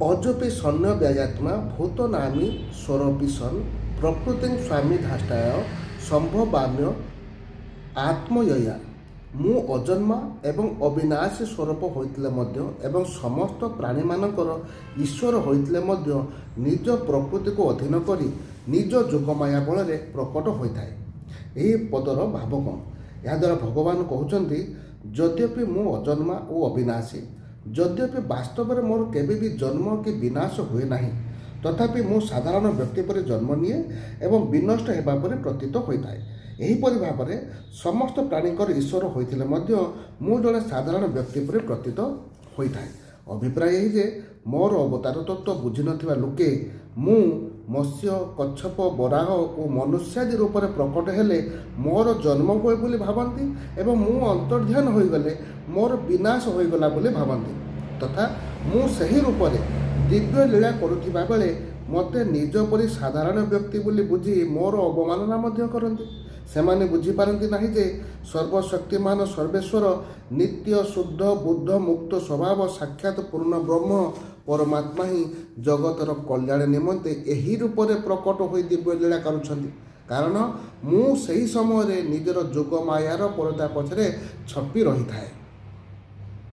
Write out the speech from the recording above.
অজপি সৈন্য ব্যাজাত্মা ভূত নামী স্বরপিসন প্রকৃতিং স্বামী ধাଷ୍টায় সম্ভবাম্য ଆତ୍ମୟୟା ମୁଁ ଅଜନ୍ମା ଏବଂ ଅବିନାଶୀ ସ୍ୱରୂପ ହୋଇଥିଲେ ମଧ୍ୟ ଏବଂ ସମସ୍ତ ପ୍ରାଣୀମାନଙ୍କର ଈଶ୍ୱର ହୋଇଥିଲେ ମଧ୍ୟ ନିଜ ପ୍ରକୃତିକୁ ଅଧୀନ କରି ନିଜ ଯୋଗମାୟା ବଳରେ ପ୍ରକଟ ହୋଇଥାଏ। ଏହି ପଦର ଭାବ କ'ଣ? ଏହାଦ୍ୱାରା ଭଗବାନ କହୁଛନ୍ତି, ଯଦ୍ୟପି ମୁଁ ଅଜନ୍ମା ଓ ଅବିନାଶୀ, ଯଦ୍ୟପି ବାସ୍ତବରେ ମୋର କେବେ ବି ଜନ୍ମ କି ବିନାଶ ହୁଏ ନାହିଁ, ତଥାପି ମୁଁ ସାଧାରଣ ବ୍ୟକ୍ତି ପରି ଜନ୍ମ ନିଏ ଏବଂ ବିନଷ୍ଟ ହେବା ପରେ ପ୍ରତୀତ ହୋଇଥାଏ। ଏହିପରି ଭାବରେ ସମସ୍ତ ପ୍ରାଣୀଙ୍କର ଈଶ୍ୱର ହୋଇଥିଲେ ମଧ୍ୟ ମୁଁ ଜଣେ ସାଧାରଣ ବ୍ୟକ୍ତି ପରି ପ୍ରତୀତ ହୋଇଥାଏ। ଅଭିପ୍ରାୟ ଏହି ଯେ ମୋର ଅବତାର ତତ୍ତ୍ୱ ବୁଝିନଥିବା ଲୋକେ ମୁଁ ମତ୍ସ୍ୟ, କଚ୍ଛପ, ବରାହ ଓ ମନୁଷ୍ୟାଦି ରୂପରେ ପ୍ରକଟ ହେଲେ ମୋର ଜନ୍ମ ହୁଏ ବୋଲି ଭାବନ୍ତି ଏବଂ ମୁଁ ଅନ୍ତର୍ଧ୍ୟାନ ହୋଇଗଲେ ମୋର ବିନାଶ ହୋଇଗଲା ବୋଲି ଭାବନ୍ତି ତଥା ମୁଁ ସେହି ରୂପରେ ଦିବ୍ୟ ଲୀଳା କରୁଥିବା ବେଳେ ମୋତେ ନିଜ ପରି ସାଧାରଣ ବ୍ୟକ୍ତି ବୋଲି ବୁଝି ମୋର ଅବମାନନା ମଧ୍ୟ କରନ୍ତି। ସେମାନେ ବୁଝିପାରନ୍ତି ନାହିଁ ଯେ ସର୍ବଶକ୍ତିମାନ ସର୍ବେଶ୍ୱର ନିତ୍ୟ ଶୁଦ୍ଧ ବୁଦ୍ଧ ମୁକ୍ତ ସ୍ୱଭାବ ସାକ୍ଷାତ ପୂର୍ଣ୍ଣ ବ୍ରହ୍ମ ପରମାତ୍ମା ହିଁ ଜଗତର କଲ୍ୟାଣ ନିମନ୍ତେ ଏହି ରୂପରେ ପ୍ରକଟ ହୋଇ ଦିବ୍ୟ ଲୀଳା କରୁଛନ୍ତି। କାରଣ ମୁଁ ସେହି ସମୟରେ ନିଜର ଯୋଗ ମାୟାର ପରଦା ପଛରେ ଛପି ରହିଥାଏ।